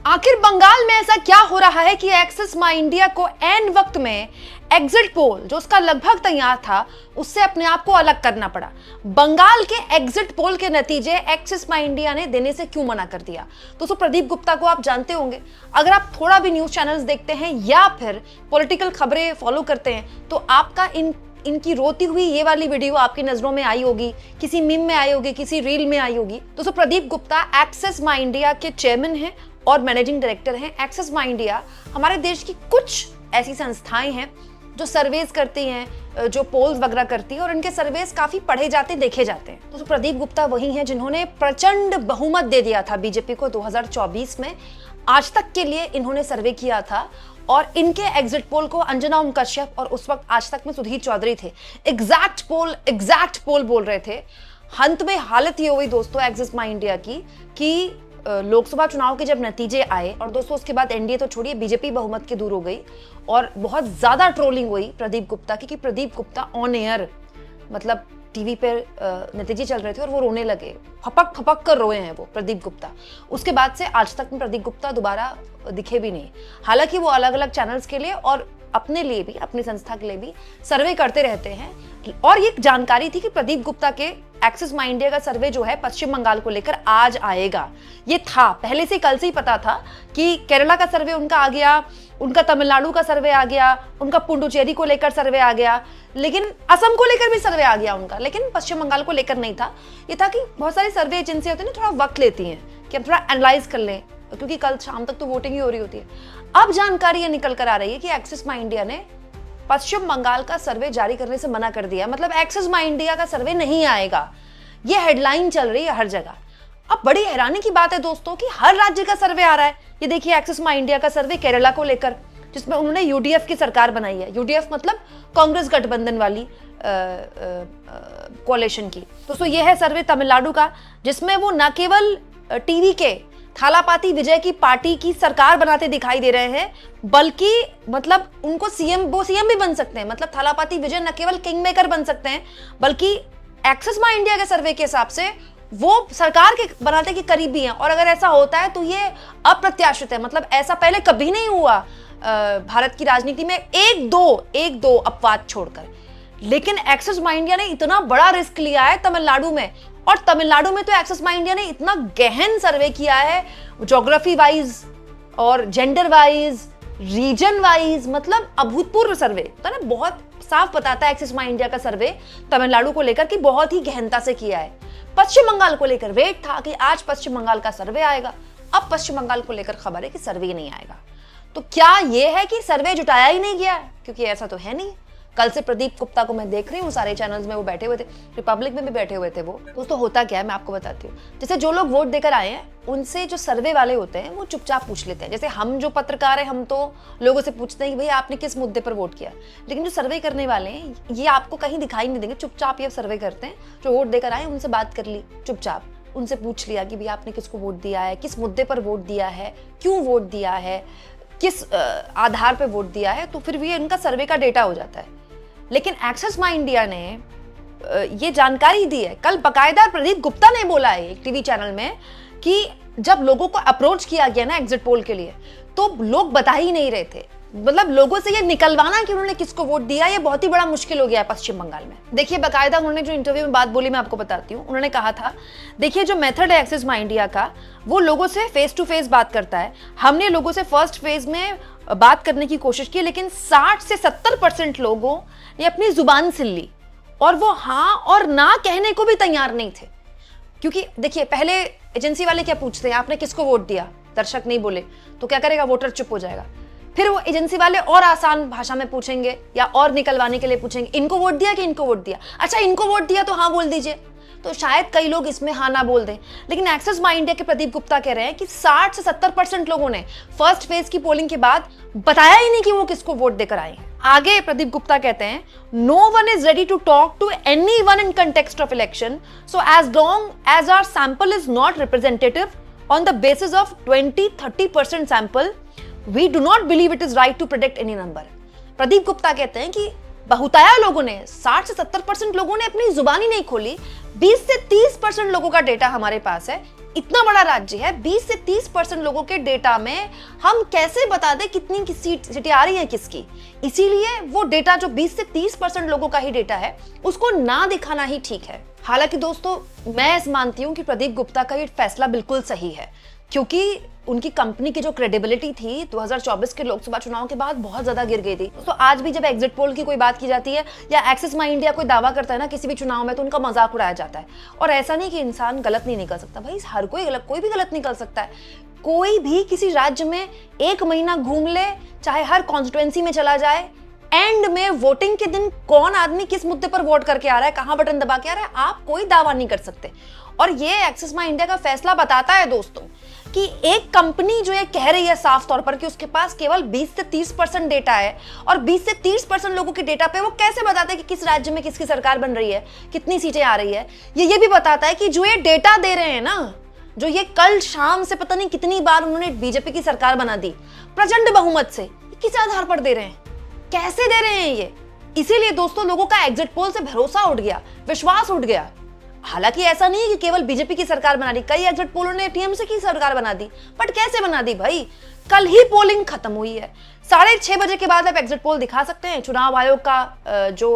आखिर बंगाल में ऐसा क्या हो रहा है कि एक्सिस माई इंडिया को एन वक्त में एग्जिट पोल जो उसका लगभग तैयार था उससे अपने आप को अलग करना पड़ा। बंगाल के एग्जिट पोल के नतीजे एक्सिस माई इंडिया ने देने से क्यों मना कर दिया? दोस्तों, प्रदीप गुप्ता को आप जानते होंगे। अगर आप थोड़ा भी न्यूज चैनल्स देखते हैं या फिर पॉलिटिकल खबरें फॉलो करते हैं तो आपका इनकी रोती हुई ये वाली वीडियो आपकी नजरों में आई होगी, किसी मीम में आई होगी, किसी रील में आई होगी। दोस्तों, प्रदीप गुप्ता एक्सिस माई इंडिया के चेयरमैन हैं और मैनेजिंग डायरेक्टर हैं। एक्सिस माई इंडिया हमारे देश की कुछ ऐसी संस्थाएं हैं जो सर्वेज करती हैं, जो पोल्स वगैरह करती है और इनके सर्वेज काफी पढ़े जाते देखे जाते हैं। तो प्रदीप गुप्ता वही हैं जिन्होंने प्रचंड बहुमत दे दिया था बीजेपी को 2024 में। आज तक के लिए इन्होंने सर्वे किया था और इनके एग्जिट पोल को अंजना ओम कश्यप और उस वक्त आज तक में सुधीर चौधरी थे, एग्जैक्ट पोल बोल रहे थे। अंत में हालत ये हुई दोस्तों एक्सिस माई इंडिया की कि लोकसभा चुनाव के जब नतीजे आए और दोस्तों उसके बाद एनडीए तो छोड़िए बीजेपी बहुमत के दूर हो गई और बहुत ज्यादा ट्रोलिंग हुई प्रदीप गुप्ता की कि प्रदीप गुप्ता ऑन एयर मतलब टीवी पे नतीजे चल रहे थे और वो रोने लगे, फपक कर रोए हैं वो प्रदीप गुप्ता। उसके बाद से आज तक में प्रदीप गुप्ता दोबारा दिखे भी नहीं। हालांकि वो अलग अलग चैनल्स के लिए और अपने लिए भी, अपनी संस्था के लिए भी सर्वे करते रहते हैं। और ये जानकारी थी कि प्रदीप गुप्ता के एक्सिस माई इंडिया का सर्वे जो है पश्चिम बंगाल को लेकर आज आएगा। ये था पहले से, कल से ही पता था कि केरला का सर्वे उनका आ गया, उनका तमिलनाडु का सर्वे आ गया, उनका पुडुचेरी को लेकर सर्वे आ गया, लेकिन असम को लेकर भी सर्वे आ गया उनका, लेकिन पश्चिम बंगाल को लेकर नहीं था। ये था कि बहुत सारी सर्वे एजेंसी होती है ना, थोड़ा वक्त लेती हैं कि हम थोड़ा एनालाइज कर लें, क्योंकि कल शाम तक तो वोटिंग ही हो रही होती है। अब जानकारी ये निकल कर आ रही है कि एक्सिस माई इंडिया ने पश्चिम बंगाल का सर्वे जारी करने से मना कर दिया, मतलब एक्सिस माई इंडिया का सर्वे नहीं आएगा। ये हेडलाइन चल रही है हर जगह। अब बड़ी हैरानी की बात है दोस्तों कि हर राज्य का सर्वे आ रहा है। ये देखिए एक्सिस माई इंडिया का सर्वे केरला को लेकर, जिसमें उन्होंने यूडीएफ की सरकार बनाई है। यूडीएफ मतलब कांग्रेस गठबंधन वाली कोalition की। दोस्तों ये है सर्वे तमिलनाडु का, जिसमें वो न केवल टीवी के थालापाती विजय की पार्टी की सरकार बनाते दिखाई दे रहे हैं, बल्कि मतलब उनको सीएम भी बन सकते हैं। मतलब थालापाती विजय न केवल किंग मेकर बन सकते हैं, बल्कि एक्सिस माई इंडिया के सर्वे के हिसाब से वो सरकार के बनाते के करीब भी हैं। और अगर ऐसा होता है तो ये अप्रत्याशित है, मतलब ऐसा पहले कभी नहीं हुआ भारत की राजनीति में, एक दो अपवाद छोड़कर। लेकिन एक्सिस माई इंडिया ने इतना बड़ा रिस्क लिया है तमिलनाडु में, और तमिलनाडु में तो एक्सिस माई इंडिया ने इतना गहन सर्वे किया है ज्योग्राफी वाइज और जेंडर वाइज, रीजन वाइज, मतलब अभूतपूर्व सर्वे तो ना, बहुत साफ बताता है एक्सिस माई इंडिया का सर्वे तमिलनाडु को लेकर कि बहुत ही गहनता से किया है। पश्चिम बंगाल को लेकर वेट था कि आज पश्चिम बंगाल का सर्वे आएगा। अब पश्चिम बंगाल को लेकर खबर है कि सर्वे नहीं आएगा। तो क्या यह है कि सर्वे जुटाया ही नहीं गया? क्योंकि ऐसा तो है नहीं। कल से प्रदीप गुप्ता को मैं देख रही हूँ सारे चैनल्स में वो बैठे हुए थे, रिपब्लिक में भी बैठे हुए थे वो। दोस्तों होता क्या है मैं आपको बताती हूँ। जैसे जो लोग वोट देकर आए हैं उनसे जो सर्वे वाले होते हैं वो चुपचाप पूछ लेते हैं। जैसे हम जो पत्रकार हैं हम तो लोगों से पूछते हैं कि भाई आपने किस मुद्दे पर वोट किया, लेकिन जो सर्वे करने वाले हैं ये आपको कहीं दिखाई नहीं देंगे, चुपचाप ये सर्वे करते हैं। जो वोट देकर आए उनसे बात कर ली चुपचाप, उनसे पूछ लिया कि भाई आपने किसको वोट दिया है, किस मुद्दे पर वोट दिया है, क्यों वोट दिया है, किस आधार पर वोट दिया है, तो फिर भी इनका सर्वे का डेटा हो जाता है। लेकिन एक्सिस माई इंडिया ने ये जानकारी दी है, कल बकायदा प्रदीप गुप्ता ने बोला है एक टीवी चैनल में कि जब लोगों को अप्रोच किया गया ना एग्जिट पोल के लिए तो लोग बता ही नहीं रहे थे। मतलब लोगों से ये निकलवाना कि उन्होंने किसको वोट दिया ये बहुत ही बड़ा मुश्किल हो गया है पश्चिम बंगाल में। देखिए बकायदा उन्होंने जो इंटरव्यू में बात बोली मैं आपको बताती हूँ। उन्होंने कहा था, देखिए जो मेथड है एक्सिस माई इंडिया का वो लोगों से फेस टू फेस बात करता है। हमने लोगों से फर्स्ट फेज में बात करने की कोशिश की, लेकिन 60 से 70% लोगों ने अपनी जुबान सिल ली और वो हाँ और ना कहने को भी तैयार नहीं थे। क्योंकि देखिए पहले एजेंसी वाले क्या पूछते हैं, आपने किसको वोट दिया, दर्शक नहीं बोले तो क्या करेगा, वोटर चुप हो जाएगा। फिर वो एजेंसी वाले और आसान भाषा में पूछेंगे या और निकलवाने के लिए पूछेंगे, इनको वोट दिया कि इनको वोट दिया, अच्छा इनको वोट दिया तो हाँ बोल दीजिए। तो शायद कई लोग इसमें हाँ ना बोल दें। लेकिन एक्सिस माई इंडिया के प्रदीप गुप्ता कह रहे हैं कि 60 से 70% लोगों ने फर्स्ट फेज की पोलिंग के बाद बताया ही नहीं कि वो किसको वोट देकर आए हैं। आगे प्रदीप गुप्ता कहते हैं, no one is ready to talk to any one in context of election, so as long as our sample is not representative on the basis of 20-30% sample, we do not believe it is right to predict any number. Pradeep Gupta कहते हैं कि बहुताया लोगों ने, 60 से 70% लोगों ने अपनी जुबानी नहीं खोली, 20 से 30% लोगों का डेटा हमारे पास है, इतना बड़ा राज्य है, 20 से 30% लोगों के डेटा में हम कैसे बता दें कितनी सीटें आ रही हैं किसकी। इसीलिए वो डेटा जो 20 से 30% लोगों का ही डेटा है उसको ना दिखाना ही ठीक है। हालांकि दोस्तों मैं मानती हूं कि प्रदीप गुप्ता का ये फैसला बिल्कुल सही है, क्योंकि उनकी कंपनी की जो क्रेडिबिलिटी थी 2024 के लोकसभा चुनाव के बाद बहुत ज्यादा गिर गई थी। तो आज भी जब एग्जिट पोल की कोई बात की जाती है या एक्सिस माई इंडिया कोई दावा करता है ना किसी भी चुनाव में, तो उनका मजाक उड़ाया जाता है। और ऐसा नहीं कि इंसान गलत नहीं निकल सकता, भाई हर कोई भी गलत निकल सकता है। कोई भी किसी राज्य में 1 महीना घूम ले, चाहे हर कॉन्स्टिट्यूएंसी में चला जाए, एंड में वोटिंग के दिन कौन आदमी किस मुद्दे पर वोट करके आ रहा है, कहां बटन दबा के आ रहा है, आप कोई दावा नहीं कर सकते। और ये एक्सिस माई इंडिया का फैसला बताता है दोस्तों कि एक कंपनी जो ये कह रही है साफ तौर पर कि उसके पास केवल 20 से 30% डेटा है, और 20 से 30% लोगों के डेटा पे वो कैसे बताते हैं कि किस राज्य में किसकी सरकार बन रही है, कितनी सीटें आ रही है। ये भी बताता है कि जो ये डेटा दे रहे हैं ना, जो ये कल शाम से पता नहीं कितनी बार उन्होंने बीजेपी की सरकार बना दी प्रचंड बहुमत से, किस आधार पर दे रहे हैं, कैसे दे रहे हैं ये। इसीलिए दोस्तों लोगों का एग्जिट पोल से भरोसा उठ गया, विश्वास उठ गया। हालांकि ऐसा नहीं है कि केवल बीजेपी की सरकार बना दी, कई एग्जिट पोलों ने टीएमसी की सरकार बना दी, बट कैसे बना दी भाई, कल ही पोलिंग खत्म हुई है। 6:30 बजे के बाद आप एग्जिट पोल दिखा सकते हैं। चुनाव आयोग का जो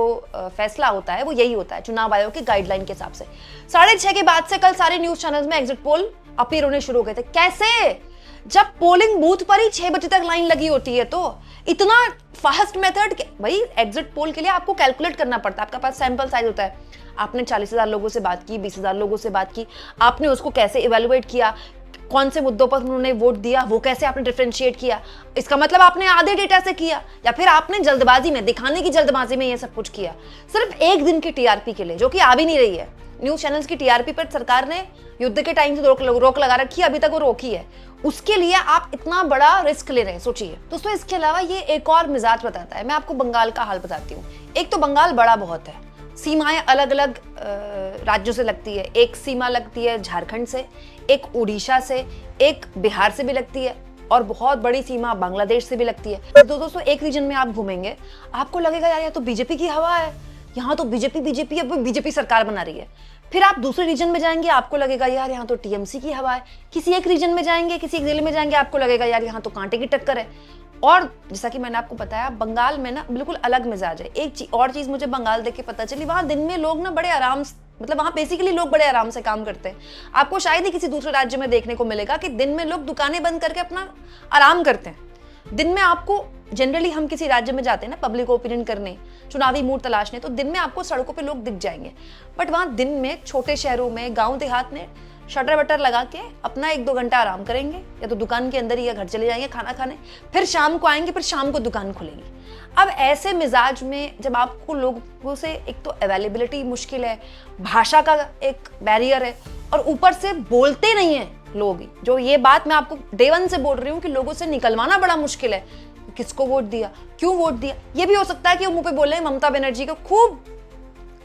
फैसला होता है वो यही होता है, चुनाव आयोग की गाइडलाइन के हिसाब से 6:30 के बाद से कल सारे न्यूज चैनल्स में एग्जिट पोल अपीयर होने शुरू हो गए थे। कैसे, जब पोलिंग बूथ पर ही 6 बजे तक लाइन लगी होती है, तो इतना फास्ट मेथड के भाई एग्जिट पोल के लिए आपको कैलकुलेट करना पड़ता है। आपके पास सैंपल साइज होता है, आपने 40,000 लोगों से बात की, 20,000 लोगों से बात की, आपने उसको कैसे इवेलुएट किया, कौन से मुद्दों पर उन्होंने वोट दिया, वो कैसे आपने डिफरेंशिएट किया। इसका मतलब आपने आधे डेटा से किया, या फिर आपने जल्दबाजी में, दिखाने की जल्दबाजी में ये सब कुछ किया, सिर्फ एक दिन की टीआरपी के लिए, जो कि आ भी नहीं रही है। न्यूज चैनल्स की टीआरपी पर सरकार ने युद्ध के टाइम से रोक लगा रखी है, अभी तक वो रोकी है। उसके लिए आप इतना बड़ा रिस्क ले रहे हैं, सोचिए दोस्तों। इसके अलावा ये एक और मिजाज बताता है। मैं आपको बंगाल का हाल बताती हूँ। एक तो बंगाल बड़ा बहुत है, सीमाएं अलग अलग राज्यों से लगती है। एक सीमा लगती है झारखंड से, एक उड़ीसा से, एक बिहार से भी लगती है, और बहुत बड़ी सीमा बांग्लादेश से भी लगती है। तो दोस्तों एक रीजन में आप घूमेंगे, आपको लगेगा यार ये तो बीजेपी की हवा है, यहाँ तो बीजेपी सरकार बना रही है। फिर आप दूसरे रीजन में जाएंगे, आपको लगेगा यार यहाँ तो टीएमसी की हवा है। किसी एक रीजन में जाएंगे, किसी एक जिले में जाएंगे, आपको लगेगा यार यहाँ तो कांटे की टक्कर है। और जैसा कि मैंने आपको बताया, बंगाल में ना बिल्कुल अलग मिजाज है। एक और चीज मुझे बंगाल देख के पता चली, वहां दिन में लोग ना बड़े आराम, मतलब वहां बेसिकली लोग बड़े आराम से काम करते हैं। आपको शायद ही किसी दूसरे राज्य में देखने को मिलेगा कि दिन में लोग दुकानें बंद करके अपना आराम करते हैं। दिन में आपको जनरली, हम किसी राज्य में जाते हैं ना पब्लिक ओपिनियन करने, चुनावी मूड तलाशने, तो दिन में आपको सड़कों पे लोग दिख जाएंगे। बट वहां दिन में छोटे शहरों में, गांव देहात में शटर वटर लगा के अपना 1-2 घंटा आराम करेंगे, या तो दुकान के अंदर ही या घर चले जाएंगे खाना खाने, फिर शाम को आएंगे, फिर शाम को दुकान खुलेगी। अब ऐसे मिजाज में जब आपको लोगों से, एक तो अवेलेबिलिटी मुश्किल है, भाषा का एक बैरियर है, और ऊपर से बोलते नहीं है लोग। जो ये बात मैं आपको डे 1 से बोल रही हूँ कि लोगों से निकलवाना बड़ा मुश्किल है। किसको वोट दिया, क्यों वोट दिया। ये भी हो सकता है कि वो मुंह पे बोले ममता बनर्जी को, खूब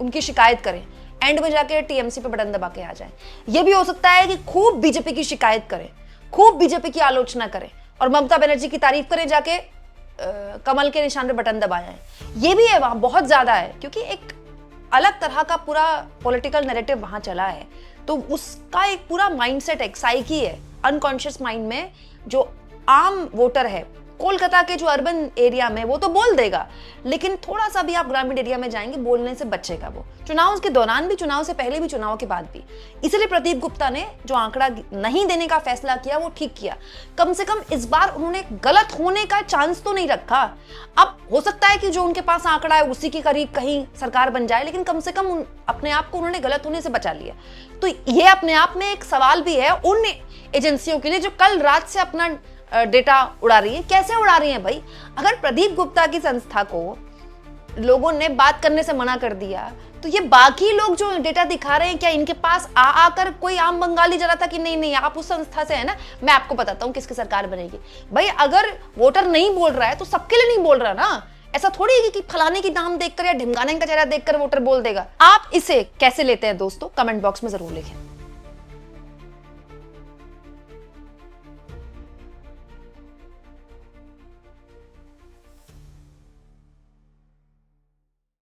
उनकी शिकायत करें, एंड में जाके टीएमसी पे बटन दबा के आ जाए। ये भी हो सकता है कि खूब बीजेपी की शिकायत करें, खूब बीजेपी की आलोचना करें, और ममता बनर्जी की तारीफ करें, जाके कमल के निशान पे बटन दबा जाए। ये भी है, वहां बहुत ज्यादा है, क्योंकि एक अलग तरह का पूरा पॉलिटिकल नैरेटिव वहां चला है। तो उसका एक पूरा माइंडसेट है, एक साइकी है अनकॉन्शियस माइंड में। जो आम वोटर है कोलकाता के, जो अर्बन एरिया में, वो तो बोल देगा, लेकिन थोड़ा सा भी आप ग्रामीण एरिया में जाएंगे, बोलने से बचेगा वो, चुनाव के दौरान भी, चुनाव से पहले भी, चुनाव के बाद भी। इसलिए प्रदीप गुप्ता ने जो आंकड़ा नहीं देने का फैसला किया वो ठीक किया। कम से कम इस बार उन्होंने गलत होने का चांस तो नहीं रखा। अब हो सकता है कि जो उनके पास आंकड़ा है उसी के करीब कहीं सरकार बन जाए, लेकिन कम से कम अपने आप को उन्होंने गलत होने से बचा लिया। तो ये अपने आप में एक सवाल भी है उन एजेंसियों के लिए जो कल रात से अपना डेटा उड़ा रही है। कैसे उड़ा रही है भाई? अगर प्रदीप गुप्ता की संस्था को लोगों ने बात करने से मना कर दिया, तो ये बाकी लोग जो डेटा दिखा रहे हैं, क्या इनके पास आकर कोई आम बंगाली जरा था कि नहीं आप उस संस्था से है ना, मैं आपको बताता हूं किसकी सरकार बनेगी। भाई अगर वोटर नहीं बोल रहा है तो सबके लिए नहीं बोल रहा ना। ऐसा थोड़ी है कि फलाने की नाम देखकर या ढिमकाने का चेहरा देखकर वोटर बोल देगा। आप इसे कैसे लेते हैं दोस्तों, कमेंट बॉक्स में जरूर लिखें।